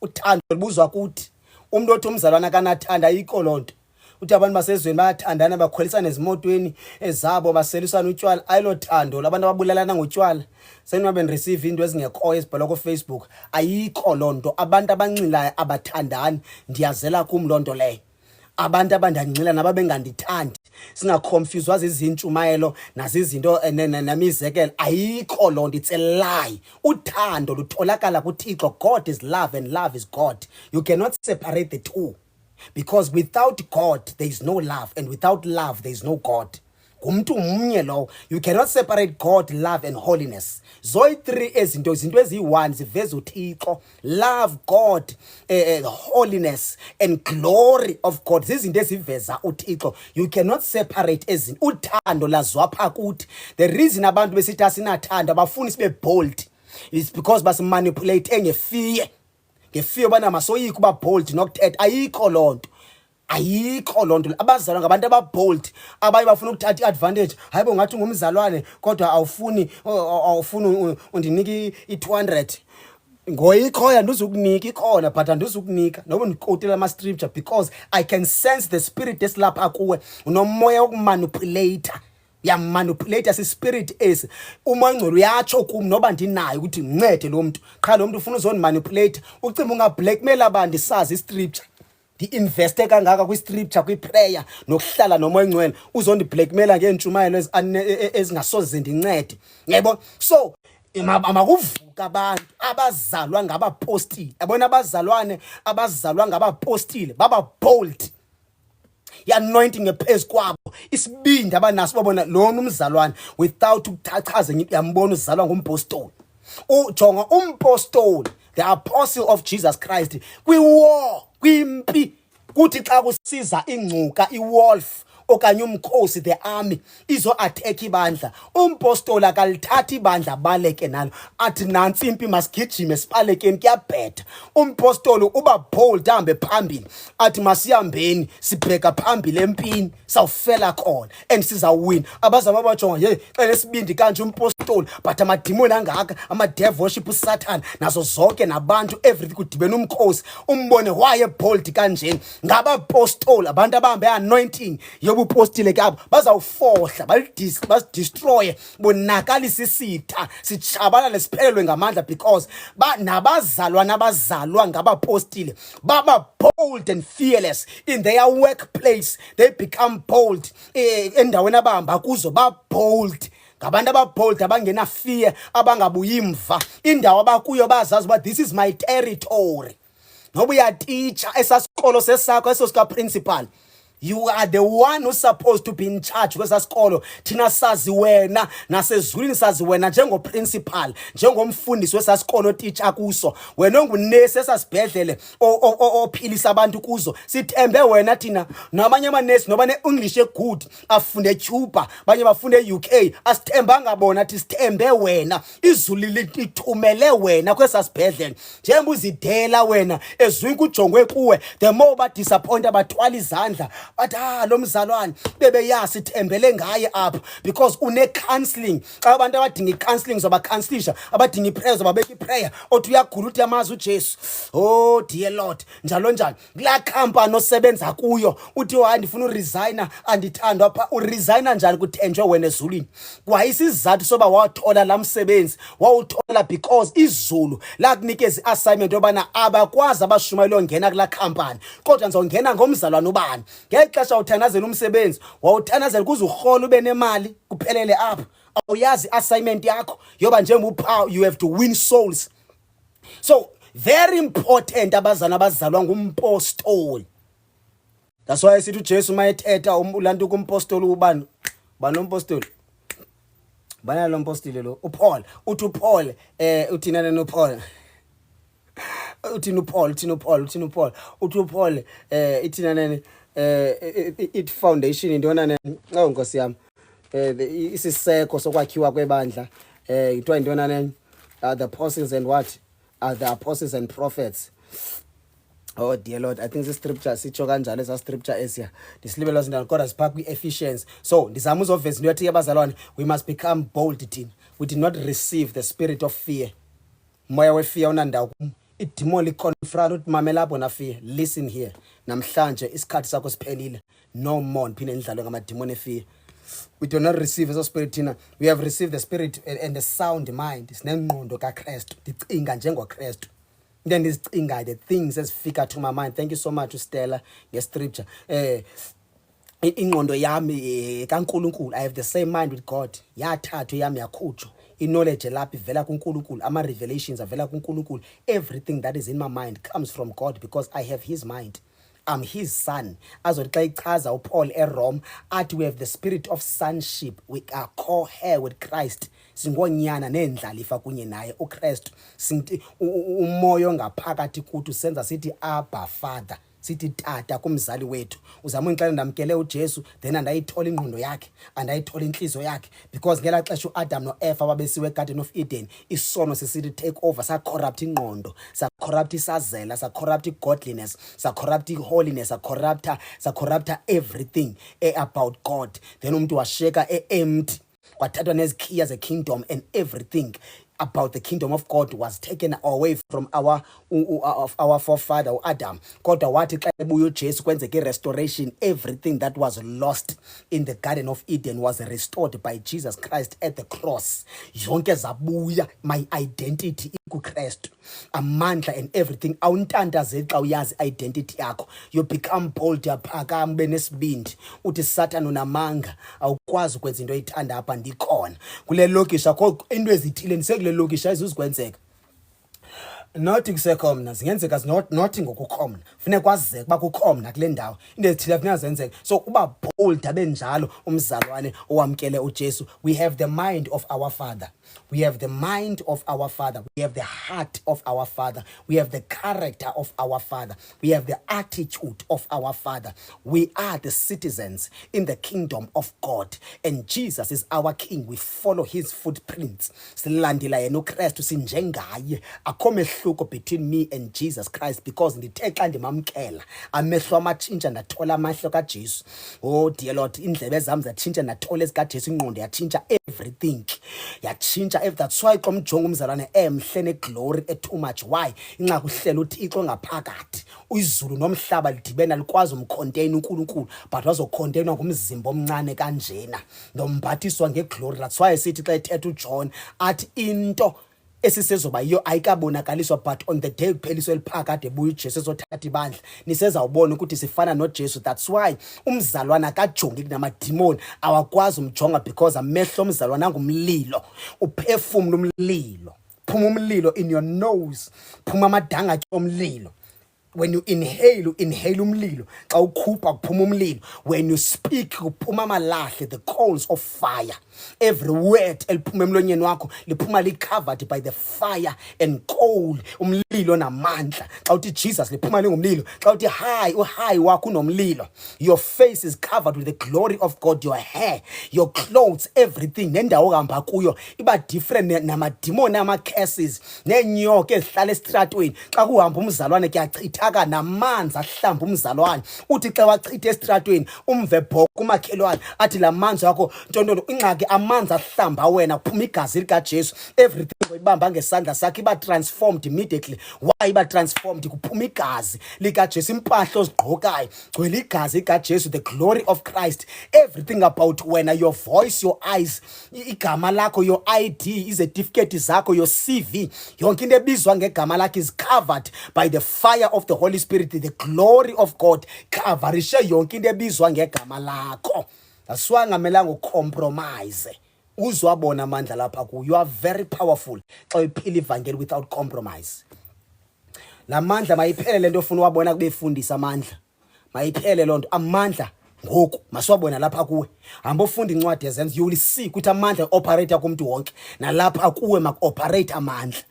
Uthando libuzwa kuthi umuntu othi umzalwana kanathanda ayikho lonto. Uthi abantu basezweni bayathandana bakholisana ezimotweni ezabo baselisana utshwala, ayilothando. Labantu ababulalana ngotshwala senwabe receive into ezingekho ezibhalwa ku Facebook, ayikho lonto. Abantu abancilayo abathandani, ndiyazela kum lonto leyo. Abantu abandancila nababengandithandi, singaconfuse wazizintshumayelo nazizinto namizekelo, ayikho lonto. It's a lie. Uthando lutholakala kuThixo. God is love and love is God. You cannot separate the two, because without God there is no love, and without love there is no God. Kumntu mnye lo. You cannot separate God, love and holiness. Zoyi-3 ezinto eziyi-1 ziveza uThixo. Love God, holiness and glory of God. Zizinto eziveza uThixo. You cannot separate ezinto. Uthando lazwapha kuthi. The reason abantu besithi asinathanda bafuna sibe bold is because basimanipulate ngefear. Ngefear bana masoyika uba bold nokuthetha. Ayikho lonto. Ayikho lonto. Abazalwa ngabantu ababold, abaye bafuna ukuthatha iadvantage. Hayibo ngathi ngumzalwane kodwa awufuni undiniki i200. Ngoyikhoya nduzukunika ikhona, but anduzukunika noba ndikotela ama scripture, because I can sense the spirit esilapha kuwe. Unomoya wokumanipulate. Manipulate as spirit is umangcolo uyatsho kum noba ndinayo ukuthi ngincede lo muntu. Qha lo muntu ufuna uzonimanipulate, ucimba unga blackmail abantu sazi scripture. Di-investe kangaka kwi-scripture, kwi-prayer, nokuhlala nomoya engcwele, uzondi blackmaila ngeentshumayelo ezingasoze ndincede. Yebo, so makuvuka abantu abazalwa ngabapostile. Yabona abazalwa ngabapostile baba bold. I-anointing ephezu kwabo, isibindi abanaso babona lona umzalwane without ukuchaza yambona uzalwa ngumpostoli. Ujonga umpostoli, the apostle of Jesus Christ, kwi-war, kwimpi, kuthi xa kusiza ingcuka, i-wolf okanye umkhosi, the army, izo attack ibandla, umpostoli akalithathi ibandla baleke nalo, athi nansi impi masigijime sibalekeni kuyabhetha. Umpostoli uba bold, ahambe phambili, athi masihambeni sibheka phambili empini, sawufela khona and sizawwina. Abazama bajonga ye xa lesibindi kanje umpostoli, but amadimoni angaka, ama-devil worship uSathane nazo zonke nabantu everything kudibene umkhosi, umbone waye bold kanjeni. Ngabapostoli abantu abahambe anointing yobupostile ke abo, bazawufohla bazidestroye, bonakalisa isitha, sitshabalale siphelelwe ngamandla, because nabazalwa ngabapostile baba bold and fearless in their workplace. They become bold endaweni abahamba kuzo, ba bold. Ngabantu ababold abangena fear, abangabuyi mva. Indawo abakuyo bazazi uba this is my territory. Noba uyateacher esasikolo sesakho eso sika principal, you are the one who's supposed to be in charge kwesasikolo. Thina sazi wena nasezulwini sazi wena njengoprincipal, njengomfundisi wesasikolo teacher kuso. Wena ongunesi esasibhedlele ophilisa abantu kuzo. Sithembe wena thina. Nabanye amanesi noba ne-English good afunde eCuba, abanye bafunde e-UK, asithembanga bona, thi sithembe wena. Izulu lithumele wena kwesasibhedlele. Njengoba uzidela wena ezwini kujongwe kuwe, the more ba disappoint abathwala izandla wathi lo mzalwane bebeyazi ithembele ngaye apha because une counseling. Xa abantu abadinga i-counseling zoba counselisha, abadinga i-prayer zoba beka i-prayer, othi uyagula uthi yamazi uJesu. Oh dear Lord, njalo njalo. Kulaa company osebenza kuyo uthi hayi ndifuna uresigna andithandwa apha. Uresigna njani kuthenjwe wena ezulwini? Kwayisizathu soba wathola la msebenzi wawuthola because izulu lakunikeza i-assignment yobana abakwazi abashumayeli ongena kulaa company, kodwa ndizongena ngomzalwane ubani. Ngexesha uthandazela umsebenzi wawuthandazela kuze urhole ube nemali kuphelele apha. Awuyazi assignment yakho yoba njengophawu you have to win souls. So very important abazana abazalwa ngumpostoli. That's why sithi uJesu mayethetha ulantu kumpostoli ubani umpostoli bana lo mpostoli lo uPaul. Uthi uPaul uthina nene uPaul uthina uPaul uthi uPaul ithina nene it foundation intona nene nkosi yami isiseko sokwakhiwa kwebandla ithiwa intona nene the apostles and what the apostles and prophets. Oh dear Lord, I think the scripture sitsho kanjalo esa scripture esiya disilibelo sindana kodwa sipha kwi-Ephesians. So ndizama uzoveza into yathi abazalwane, we must become bold thina. We did not receive the spirit of fear. Moya wefear unandawo idemon liconfront uthi mamela lapho na fear. Listen here, namhlanje isikhathi sakho siphelile. No more phinde nidlalwe ngamademon efear. We do not receive the spirit thina. We have received the spirit and the sound mind. Sinengqondo kaKristu, ndicinga njengoKristu. Then this thing, the things as figure to my mind. Thank you so much, Stella. Yes, scripture. Ingqondo yami kaNkulunkulu, I have the same mind with God. Yathathu yami yakhutsho. Knowledge lapha ivela kuNkulunkulu. Ama revelations avela kuNkulunkulu. Everything that is in my mind comes from God because I have his mind. I'm his son. Azothi xa ichaza uPaul eRome athi we have the spirit of sonship. We are co-heir with Christ. Singonyana nendlalifa kunye naye uKristu. Sinti umoya ongaphakathi kuthi senza sithi Abba Father. Sithi tata kumzali wethu. Uzama unixele ndamkele uJesu then andayithola ingqondo yakhe, andayithola inhliziyo yakhe because ngela xesha uAdam noEva babesiwe eGarden of Eden, isono sisithi take over, sa corrupt ingqondo, sa corrupt isazela, sa corrupt godliness, sa corrupt holiness, sa corrupt everything about God. Then umuntu washeka empty. Kwathathwa nezikhiya ze kingdom and everything about the kingdom of God was taken away from our forefather Adam. Kodwa wathi xa ebuya uJesu kwenzeke restoration, everything that was lost in the Garden of Eden was restored by Jesus Christ at the cross. Yonke zabuya, my identity kuKristu, amandla and everything. Awuntandazeli xa uyazi identity yakho. You become bold, yaphakama benesibindi. Uthi Satan unamanga, awukwazi ukwenza into oyithanda apha ndikhona. Kule lokisha akho into ezithile nisekule lokisha izuzikwenzeka. Nothing kusekhona zingenzeka nothing ngokukhona. Funeka kwazeke ba kukhona kule ndawo. Into ezithile funeka zenzeke. So uba bold abenjalo umzalwane owamkele uJesu. We have the mind of our Father. We have the mind of our Father. We have the heart of our Father. We have the character of our Father. We have the attitude of our Father. We are the citizens in the kingdom of God. And Jesus is our King. We follow his footprints. Silandela yena uKristu sinjengaye. Akho mehluko between me and Jesus Christ because ndithe xa ndimamkela amehlo amatshintsha ndathola amahlo kaJesu. Oh dear Lord, indlebe zami zatshintsha ndathola ezikaJesu, ingqondo yatshintsha everything. Yatshintsha. That's why xa umjonga umzalwane emhle neglory too much. Why? Inxa kuhlela uThixo ngaphakathi. Izulu nomhlaba lidibena likwazi umcontain uNkulunkulu, but wazocontainwa ngumzimba omncane kanjena ndomphathiswa ngeglory. That's why sithi xa ethetha uJohn athi into esisezoba yiyo ayikabonakaliswa, but on the day kupheliswe liphakade ebuya uJesu ezothatha ibandla nisezawubona ukuthi sifana noJesu. That's why umzalwana akajongi kunamademoni, awakwazi umjonga because amehlo omzalwana angumlilo, uphefumula umlilo, phuma umlilo in your nose, phuma amadanga omlilo. When you inhale umlilo. Xa ukhupha kuphuma umlilo. When you speak kuphuma amalahle, the coals of fire. Every word eliphuma emlonyeni wakho liphuma covered by the fire and coal. umlilo namandla. Xa uthi Jesus liphuma lingumlilo. Xa uthi hi wakho unomlilo. Your face is covered with the glory of God. Your hair, your clothes, everything nendawo ohamba kuyo iba different namademon ama-curses nenyoka ezihlala esitratweni. Xa kuhamba umzalwane kuyachithaka namanzi ahlamba umzalwane. Uthi xa wachitha esitratweni umve bhoko kumakhelwane athi la manzi wakho ntondolo ingxaki amanzi ahlamba wena kuphuma igazi likaJesu. Everything oyibamba ngesandla sakhe iba transformed immediately. Why iba transformed? Kuphuma igazi likaJesu. Impahla ozigqokayo gcwele igazi likaJesu, the glory of Christ. Everything about wena, your voice, your eyes, igama lakho, your ID, izetifiketi zakho, your CV, yonke into ebizwa ngegama lakho is covered by the fire of the Holy Spirit. The glory of God coverishe yonke into ebizwa ngegama lakho. That's why ngamelanga ucompromise. Uzwabona amandla lapha ku. You are very powerful xa uphila ivangeli without compromise. La mandla mayiphele lento ofuna wabona kube fundisa amandla. Mayiphele lonto amandla ngoku masiwabona lapha kuwe. Hamba ufunda incwadi yezenzo you will see ukuthi amandla operate kumuntu wonke. Nalapha kuwe mak-operate amandla.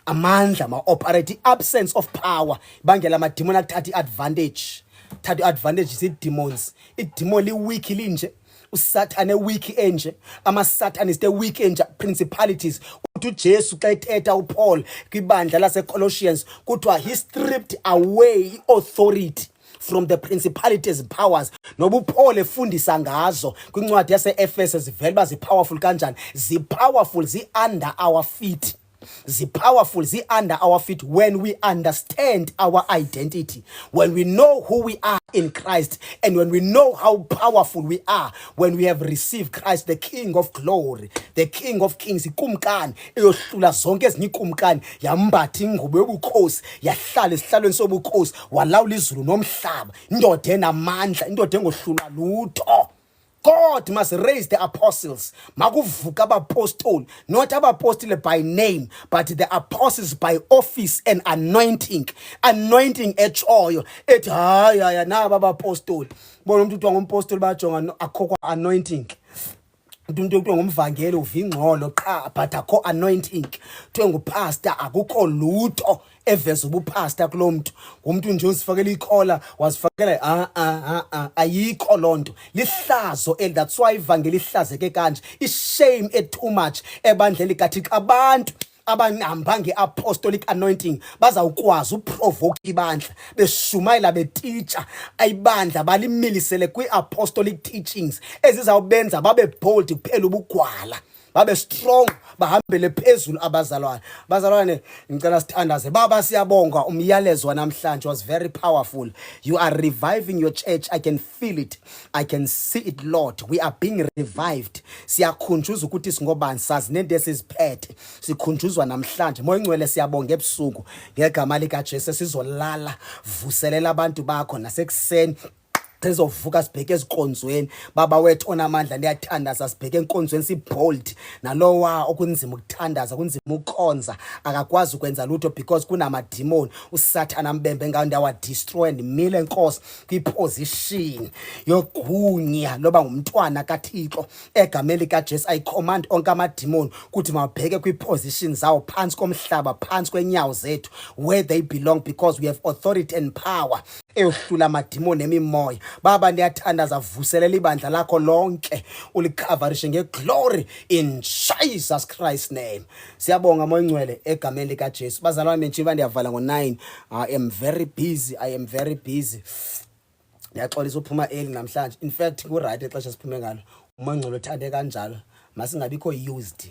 Amandla ma-operate. Absence of power bangela amademon akuthatha i-advantage. Thatha i-advantage isi-demons. I-demon li-weak linje. Usathane weak enje. Ama-Satanist weak enje. Principalities. Uthi uJesu xa ethetha uPaul kwibandla lase-Colossians kuthiwa he stripped away authority from the principalities and powers. Noba uPaul efundisa ngazo kwincwadi yase-Efeso zivela uba zi-powerful kanjani. Zi-powerful, zi-under our feet. Powerful, under our feet when we understand our identity, when we know who we are in Christ, and when we know how powerful we are when we have received Christ, the King of glory, the King of kings. Ikumkani eyohlula zonke ezinye ikumkani yambatha ingubo yobukhosi yahlala esihlalweni sobukhosi walawula izulu nomhlaba. Indoda enamandla, indoda engohlulwa lutho. God must raise the apostles. Makuvuka abapostoli, not abapostoli by name, but the apostles by office and anointing. Anointing echoyo. Ethi hayi naba abapostoli. Bona umuntu uthi ngompostoli bajonga akho anointing. Umuntu ekuthiwa ngumvangeli uvingxolo qha but akho anointing. Kuthiwa ngupastor akukho lutho eveza ubupastor kulo muntu. Umuntu nje uzifakela ikhola wazifakela ayikho lonto. Lihlazo that's why ivangeli ihlazeke kanje. Ishame too much ebandleni kaThixo. Abantu abanihamba nge-apostolic anointing bazawukwazi uprovoke ibandla beshumayela beteacher ayibandla balimilisele kwi-apostolic teachings ezizawubenza babe bold kuphela ubugwala babe strong bahambele phezulu abazalwane. Bazalwane ngicela sithandaze. Baba siyabonga umyalezo namhlanje was very powerful. You are reviving your church. I can feel it. I can see it, Lord. We are being revived. Siyakhunjuza ukuthi singobani sazi nento esiziphethe. Sikhunjuzwa namhlanje. Moya ngcwele siyabonga ebusuku ngegama likaJesu sizolala vuselela abantu bakho nasekuseni. Sizovuka sibheke ezikonzweni. Baba wethu onamandla ndiyathandaza sibheke enkonzweni sibold. Nalowa okunzima ukuthandaza kunzima ukhonza akakwazi ukwenza lutho because kunamademon. Usathana mbembe ngawo ndawa destroy ndimile Nkosi kwiposition yogunya loba ngumntwana kaThixo egameni likaJesu. I command onke amademon ukuthi mabheke kwiposition zawo phansi komhlaba phansi kwenyawo zethu where they belong because we have authority and power eyohlula amademon nemimoya. Baba ndiyathandaza vuselela ibandla lakho lonke ulikavarishe ngeglory in Jesus Christ's name. Siyabonga moya ngcwele egameni likaJesu. Bazalwane nje ndiyavala ngo9. I am very busy. Ndiyaxolisa uphuma early namhlanje. In fact ku-right exesha siphume ngalo. Umoya ngcwele uthande kanjalo. Masingabikho used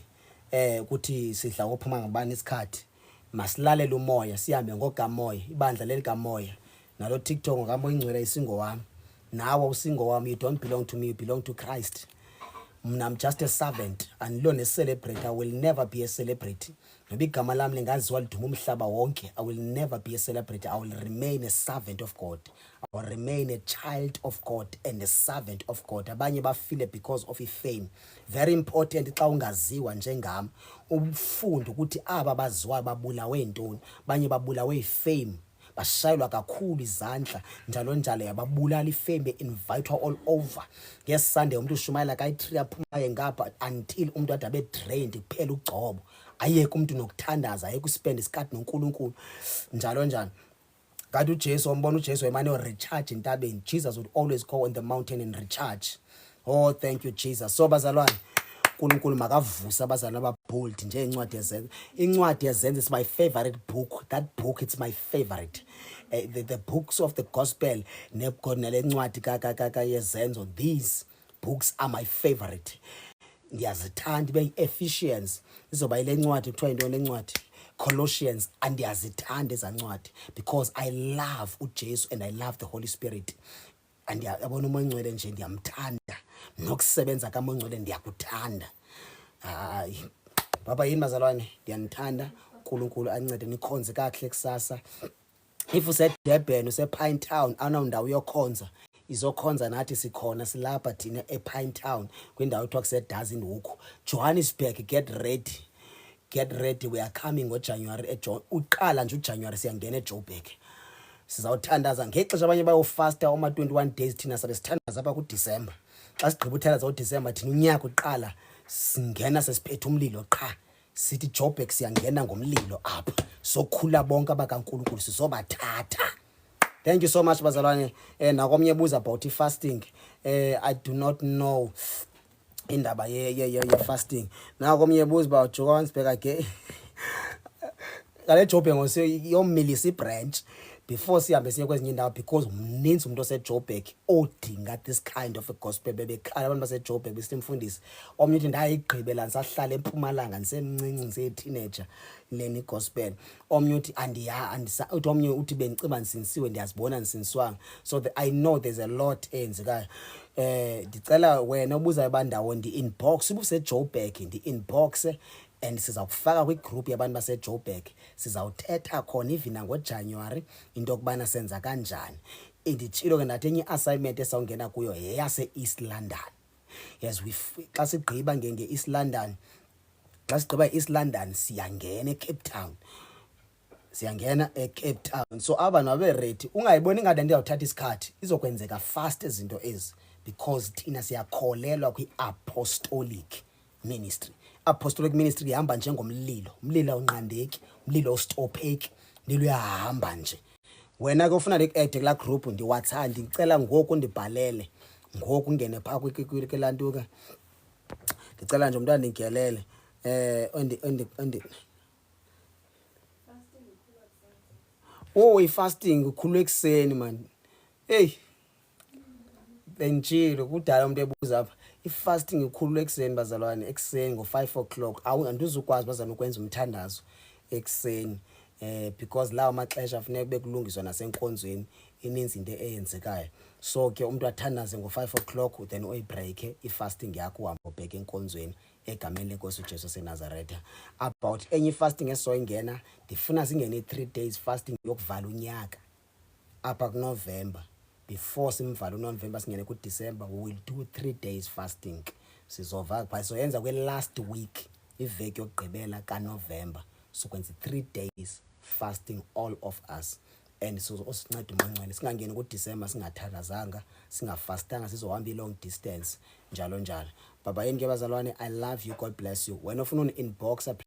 ukuthi sidla ukuphuma ngabani isikhathi. Masilalela umoya sihambe ngogamoya ibandla lelikamoya. Nalo TikTok ngokamoya ngcwele isingo wami. Nawe usingo wami. You don't belong to me, you belong to Christ. I'm just a servant and lone celebrate. I will never be a celebrity. Noba igama lami lingaziwa liduma umhlaba wonke. I will never be a celebrity. I will remain a servant of God. I will remain a child of God and a servant of God. Abanye bafile because of fame. Very important xa ungaziwa njengami. Ufunde ukuthi aba baziwa babulawe intoni. Banye babulawe fame. Bashayelwa kakhulu izandla njalo yababulala ifame invite all over. Yes Sunday umuntu ushumayela kayi3 aphumaye ngapha until umuntu ade abe drained kuphela ugcobo. ayeke umuntu nokuthandaza, ayeke uspend isikhathi noNkulunkulu njalo njalo. Kanti uJesu umbona uJesu emane recharge entabeni. Jesus would always go on the mountain and recharge. Oh, thank you Jesus. So bazalwane, uNkulunkulu makavuse abazalwane ababold nje incwadi yezenzo. Incwadi yezenzo is my favorite book. That book, it's my favorite. The books of the gospel nale ncwadi ka yezenzo, these books are my favorite. Ndiyazithanda ibe Ephesians izoba ile ncwadi kuthiwa into le ncwadi Colossians, andiyazithanda ezancwadi because I love uJesu and I love the Holy Spirit. And yabona umoya ongcwele nje ndiyamthanda, nokusebenza kamoya ongcwele ndiyakuthanda. Hayi baba yini bazalwane, ndiyanithanda. uNkulunkulu ancede nikhonze kahle kusasa. If useDurban usePine Town awunandawo yokhonza, izokhonza nathi sikhona silapha thina ePine Town kwindawo ekuthiwa kuseDazenhoek. Johannesburg, get ready. Get ready, we are coming ngoJanuary. Uqala nje uJanuary siyangena eJoburg. Sizawuthandaza ngexesha abanye bayofasta oma 21 days, thina sabe sithandaza apha kuDecember. Xa sigqiba uthandaza uDecember thina unyaka uqala singena sesiphethe umlilo qha. Sithi Joburg siyangena ngomlilo apha. Sokhula bonke abakaNkulunkulu sizobathatha. Thank you so much bazalwane. Nakomnye buza about fasting. I do not know indaba ye fasting. Nakomnye buza about Johannesburg again. Kale Joburg ngosiyomilisa branch before sihambe siye kwezinye indawo because mninzi umuntu oseJoburg odinga this kind of a gospel. Bebekhala abantu baseJoburg besimfundisi. Omnye uthi ndayigqibela ndisahlala eMpumalanga ndisemncinci ngiseyiteenager leni gospel. Omnye uthi uthi omnye uthi bendiciba ndisinisiwe ndiyazibona ndisinisiwanga. So I know there's a lot enzekayo. Ndicela wena ubuza bandawo ndi-inbox ubuseJoburg ndi-inbox and sizawufaka kwigroup yabantu baseJoburg. Sizawuthetha khona even ngoJanuary into okubana senza kanjani. Inditshilo ke ndathi enye assignment esawungena kuyo yeyase East London. Yes, xa sigqiba nge-East London, xa sigqiba e-East London siyangena eCape Town. Siyangena eCape Town. So abantu abe ready. Ungayiboni ngade ndiyawuthatha isikhathi. Izokwenzeka fast izinto ezi because thina siyakholelwa kwi-apostolic ministry. Apostolic ministry ihamba njengomlilo. Umlilo awunqandeki, umlilo awustopheki, umlilo uyahamba nje. Wena ke ufuna le-add kula group ndiwathanda, ndicela ngoku ndibhalele. Ngoku ungene phaa kwilantuka. Ndicela nje umntwana ndingelele. Oh, i-fasting ukhulwe ekuseni man. Hey. Benjilo kudala umuntu ebuza apha. I-fasting ukhulwe ekuseni bazalwane, ekuseni ngo5 o'clock. Andizukwazi bazana ukwenza umthandazo ekuseni. Because lawo maxesha afuneka bekulungiswa nasenkonzweni ininzi into eyenzekayo. So ke umuntu athandaze ngo5 o'clock then uyibreak i-fasting yakho uhamba ubheka enkonzweni egameni lenkosi uJesu seNazaretha. About enye fasting esoyingena ndifuna singene 3 days fasting yokuvala unyaka apha kuNovember. Before simvala uNovember singene kuDecember, we will do 3 days fasting. Sizova pha soyenza kwe last week iveki yokugqibela kaNovember. So kwenza 3 days fasting all of us. And so osinceda uMancane singangeni kuDecember singathandazanga, singafastanga, sizohamba long distance njalo njalo. Baba yini ke bazalwane, I love you, God bless you. Wena ufuna uni-inbox